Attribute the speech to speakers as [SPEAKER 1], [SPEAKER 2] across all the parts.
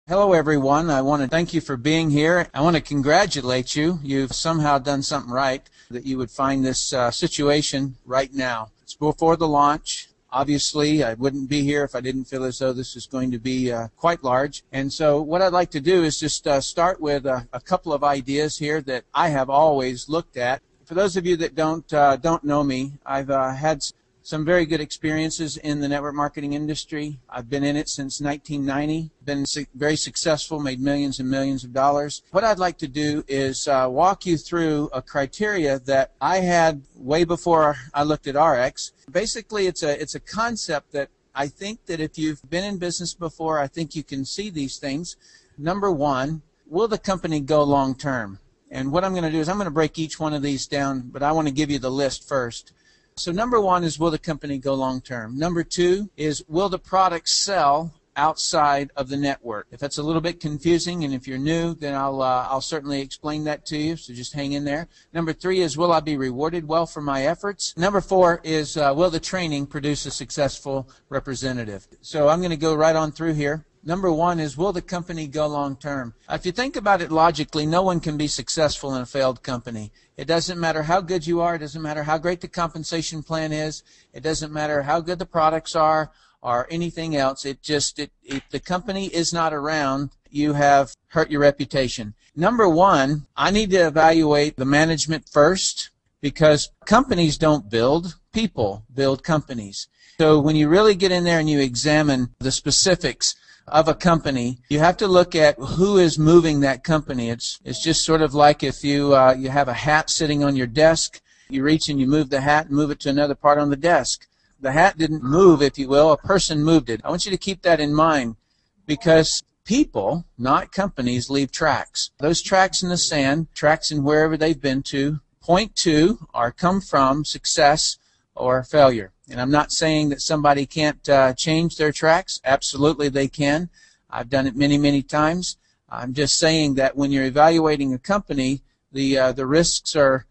[SPEAKER 1] Hello everyone. I want to thank you for being here. I want to congratulate you. You've somehow done something right that you would find this situation right now. It's before the launch. Obviously, I wouldn't be here if I didn't feel as though this is going to be quite large. And so what I'd like to do is just start with a couple of ideas here that I have always looked at. For those of you that don't know me, I've had some very good experiences in the network marketing industry. I've been in it since 1990, been very successful, made millions and millions of dollars. What I'd like to do is walk you through a criteria that I had way before I looked at Ariix. Basically, it's a concept that I think that if you've been in business before, I think you can see these things. Number one, will the company go long term? And what I'm going to do is I'm going to break each one of these down, but I want to give you the list first. So number one is, will the company go long term? Number two is, will the product sell outside of the network? If that's a little bit confusing, and if you're new, then I'll certainly explain that to you, so just hang in there. Number three is, will I be rewarded well for my efforts? Number four is, will the training produce a successful representative? So I'm going to go right on through here. Number one is, will the company go long term? If you think about it logically, no one can be successful in a failed company. It doesn't matter how good you are. It doesn't matter how great the compensation plan is. It doesn't matter how good the products are or anything else. If the company is not around, you have hurt your reputation. Number one, I need to evaluate the management first, because companies don't build, people build companies. So when you really get in there and you examine the specifics of a company, you have to look at who is moving that company. It's just sort of like if you have a hat sitting on your desk, you reach and you move the hat and move it to another part on the desk. The hat didn't move, if you will, a person moved it. I want you to keep that in mind, because people, not companies, leave tracks. Those tracks in the sand, tracks in wherever they've been to, point to or come from success or failure. And I'm not saying that somebody can't change their tracks. Absolutely they can. I've done it many, many times. I'm just saying that when you're evaluating a company, the risks are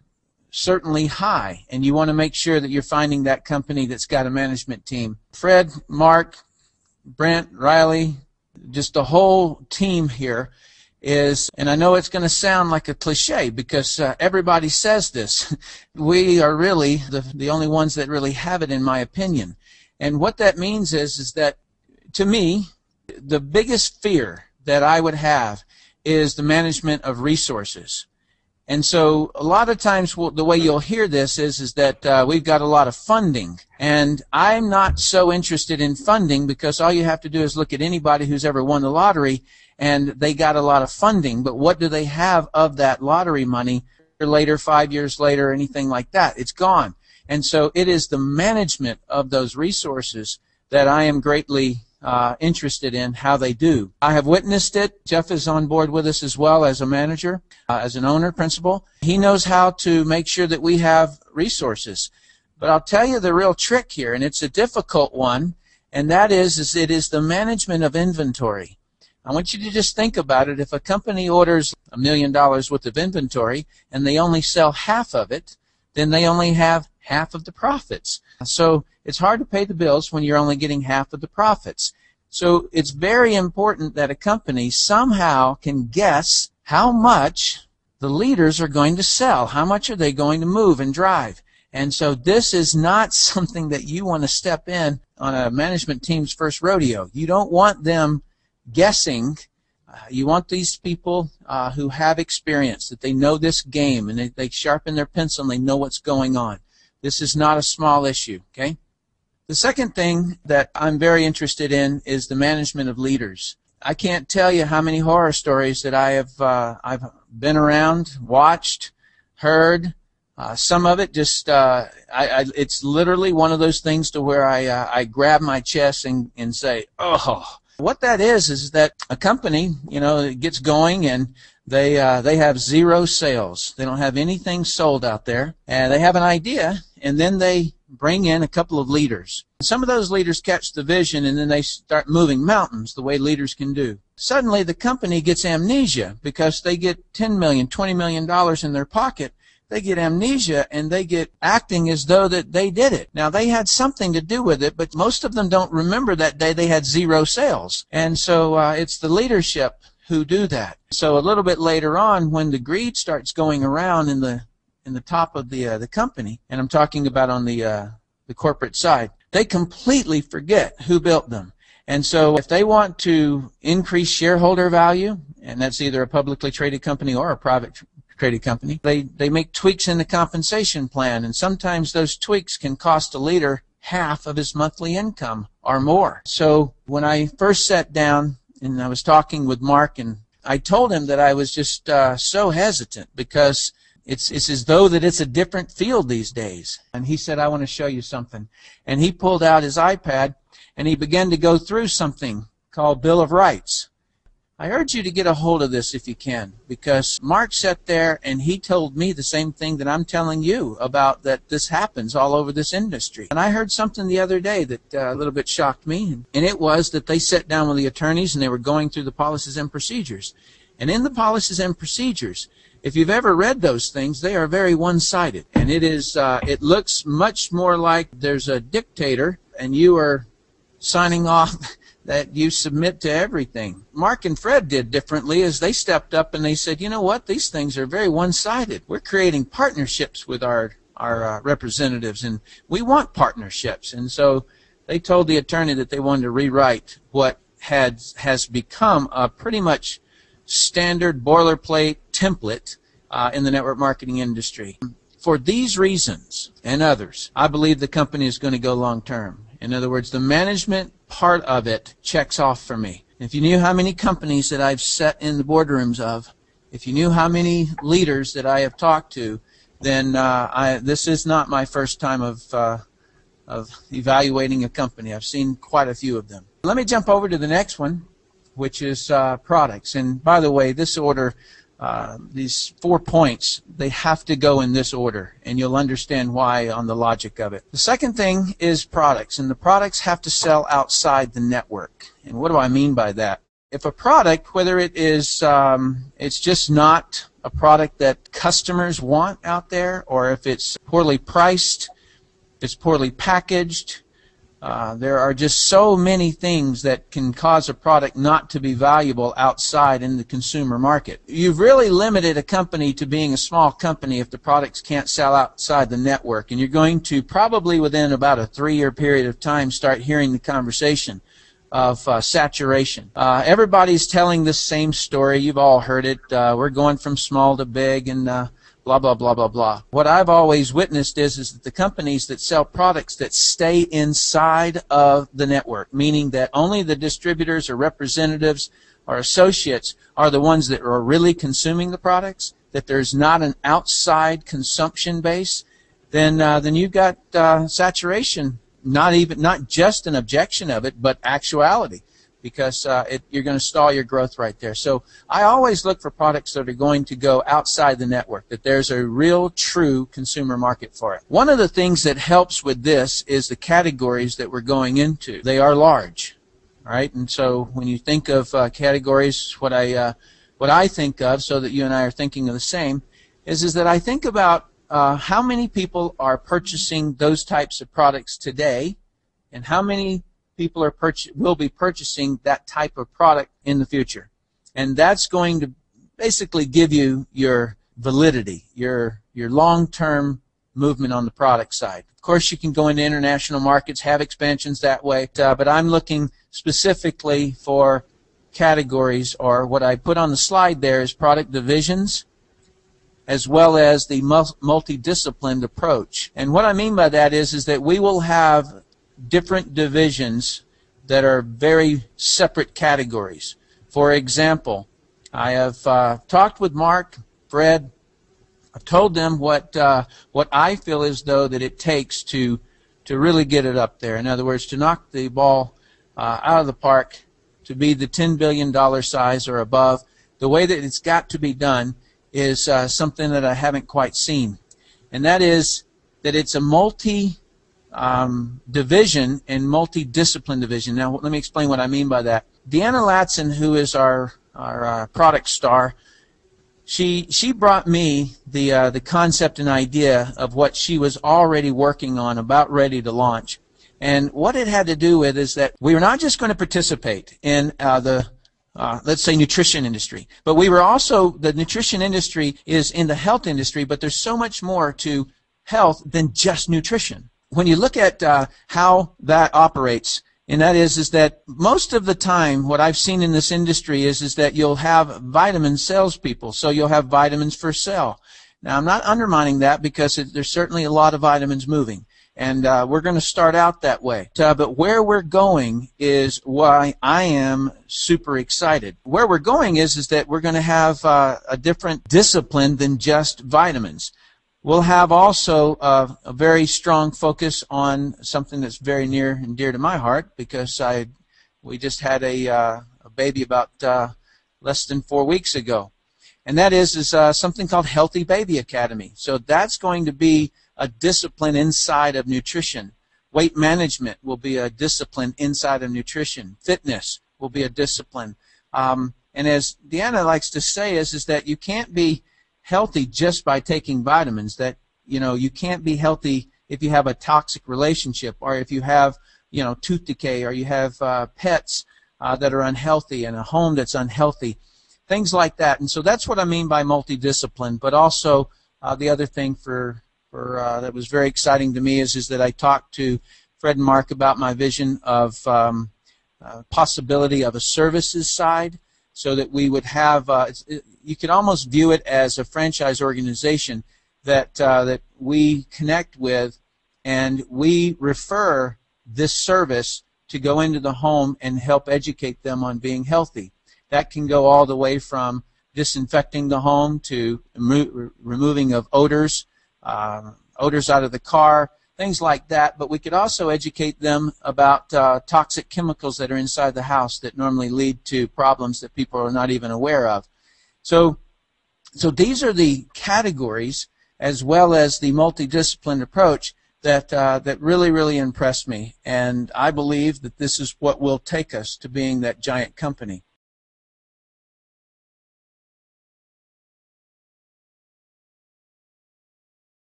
[SPEAKER 1] certainly high, and you want to make sure that you're finding that company that's got a management team. Fred, Mark, Brent, Riley, just the whole team here is, and I know it's going to sound like a cliche because everybody says this, we are really the only ones that really have it, in my opinion. And what that means is that, to me, the biggest fear that I would have is the management of resources. And so a lot of times the way you'll hear this is that we've got a lot of funding. And I'm not so interested in funding, because all you have to do is look at anybody who's ever won the lottery, and they got a lot of funding. But what do they have of that lottery money later, 5 years later, anything like that? It's gone. And so it is the management of those resources that I am greatly interested in how they do. I have witnessed it. Jeff is on board with us as well as a manager, as an owner, principal. He knows how to make sure that we have resources. But I'll tell you the real trick here, and it's a difficult one, and that is it is the management of inventory. I want you to just think about it. If a company orders $1 million worth of inventory and they only sell half of it, then they only have half of the profits. So it's hard to pay the bills when you're only getting half of the profits. So it's very important that a company somehow can guess how much the leaders are going to sell. How much are they going to move and drive? And so this is not something that you want to step in on a management team's first rodeo. You don't want them guessing. You want these people who have experience, that they know this game, and they sharpen their pencil and they know what's going on. This is not a small issue, okay? The second thing that I'm very interested in is the management of leaders. I can't tell you how many horror stories that I've been around, watched, heard. Some of it just it's literally one of those things to where I grab my chest and say, oh. What that is that a company, it gets going and they have zero sales. They don't have anything sold out there, and they have an idea, and then they bring in a couple of leaders. Some of those leaders catch the vision, and then they start moving mountains the way leaders can do. Suddenly the company gets amnesia because they get $10 million, $20 million in their pocket, they get amnesia and they get acting as though that they did it. Now, they had something to do with it, but most of them don't remember that day they had 0 sales. And so it's the leadership who do that. So a little bit later on, when the greed starts going around in the top of the company, and I'm talking about on the corporate side, they completely forget who built them. And so if they want to increase shareholder value, and that's either a publicly traded company or a private traded company, they make tweaks in the compensation plan, and sometimes those tweaks can cost a leader half of his monthly income or more. So when I first sat down and I was talking with Mark, and I told him that I was just so hesitant because it's as though that it's a different field these days. And he said, I want to show you something. And he pulled out his iPad and he began to go through something called Bill of Rights. I urge you to get a hold of this if you can, because Mark sat there and he told me the same thing that I'm telling you about, that this happens all over this industry. And I heard something the other day that a little bit shocked me, and it was that they sat down with the attorneys and they were going through the policies and procedures. And in the policies and procedures, if you've ever read those things, they are very one-sided. And it looks much more like there's a dictator and you are signing off that you submit to everything. Mark and Fred did differently, as they stepped up and they said, you know what, these things are very one-sided. We're creating partnerships with our representatives, and we want partnerships. And so they told the attorney that they wanted to rewrite what has become a pretty much standard boilerplate template in the network marketing industry. For these reasons and others, I believe the company is going to go long-term. In other words, the management part of it checks off for me. If you knew how many companies that I've sat in the boardrooms of, if you knew how many leaders that I have talked to, then this is not my first time of evaluating a company. I've seen quite a few of them. Let me jump over to the next one, which is products. And by the way, this order, these 4 points, they have to go in this order, and you'll understand why on the logic of it. The second thing is products, and the products have to sell outside the network. And what do I mean by that? If a product, whether it is it's just not a product that customers want out there, or if it's poorly priced, if it's poorly packaged, there are just so many things that can cause a product not to be valuable outside in the consumer market. You've really limited a company to being a small company if the products can't sell outside the network, and you're going to probably within about a 3-year period of time start hearing the conversation of saturation. Everybody's telling the same story. You've all heard it. We're going from small to big, and blah, blah, blah, blah, blah. What I've always witnessed is that the companies that sell products that stay inside of the network, meaning that only the distributors or representatives or associates are the ones that are really consuming the products, that there's not an outside consumption base, then you've got saturation, not just an objection of it, but actuality. Because you're going to stall your growth right there. So I always look for products that are going to go outside the network, that there's a real, true consumer market for it. One of the things that helps with this is the categories that we're going into. They are large, right? And so when you think of categories, what I think of, so that you and I are thinking of the same, is that I think about how many people are purchasing those types of products today, and how many people will be purchasing that type of product in the future. And that's going to basically give you your validity, your long-term movement on the product side. Of course, you can go into international markets, have expansions that way, but I'm looking specifically for categories, or what I put on the slide there is product divisions, as well as the multidisciplined approach. And what I mean by that is that we will have different divisions that are very separate categories. For example, I have talked with Mark, Fred. I've told them what I feel as though that it takes to really get it up there. In other words, to knock the ball out of the park, to be the $10 billion size or above. The way that it's got to be done is something that I haven't quite seen, and that is that it's a division and multidiscipline division. Now, let me explain what I mean by that. Deanna Latson, who is our product star, she brought me the concept and idea of what she was already working on, about ready to launch. And what it had to do with is that we were not just going to participate in let's say, nutrition industry, but we were also, the nutrition industry is in the health industry, but there's so much more to health than just nutrition. When you look at how that operates, and that is that most of the time what I've seen in this industry is that you'll have vitamin salespeople, so you'll have vitamins for sale. Now, I'm not undermining that because there's certainly a lot of vitamins moving, and we're going to start out that way. But where we're going is why I am super excited. Where we're going is that we're going to have a different discipline than just vitamins. We'll have also a very strong focus on something that's very near and dear to my heart, because we just had a baby about less than 4 weeks ago. And that is something called Healthy Baby Academy. So that's going to be a discipline inside of nutrition. Weight management will be a discipline inside of nutrition. Fitness will be a discipline. And as Deanna likes to say is that you can't be healthy just by taking vitamins. That, you know, you can't be healthy if you have a toxic relationship, or if you have, you know, tooth decay, or you have pets that are unhealthy, and a home that's unhealthy, things like that. And so that's what I mean by multidiscipline. But also the other thing that was very exciting to me is that I talked to Fred and Mark about my vision of possibility of a services side, so that we would have you could almost view it as a franchise organization that we connect with, and we refer this service to go into the home and help educate them on being healthy. That can go all the way from disinfecting the home to removing of odors out of the car, things like that. But we could also educate them about toxic chemicals that are inside the house that normally lead to problems that people are not even aware of. So these are the categories, as well as the multidisciplined approach, that really, really impressed me. And I believe that this is what will take us to being that giant company.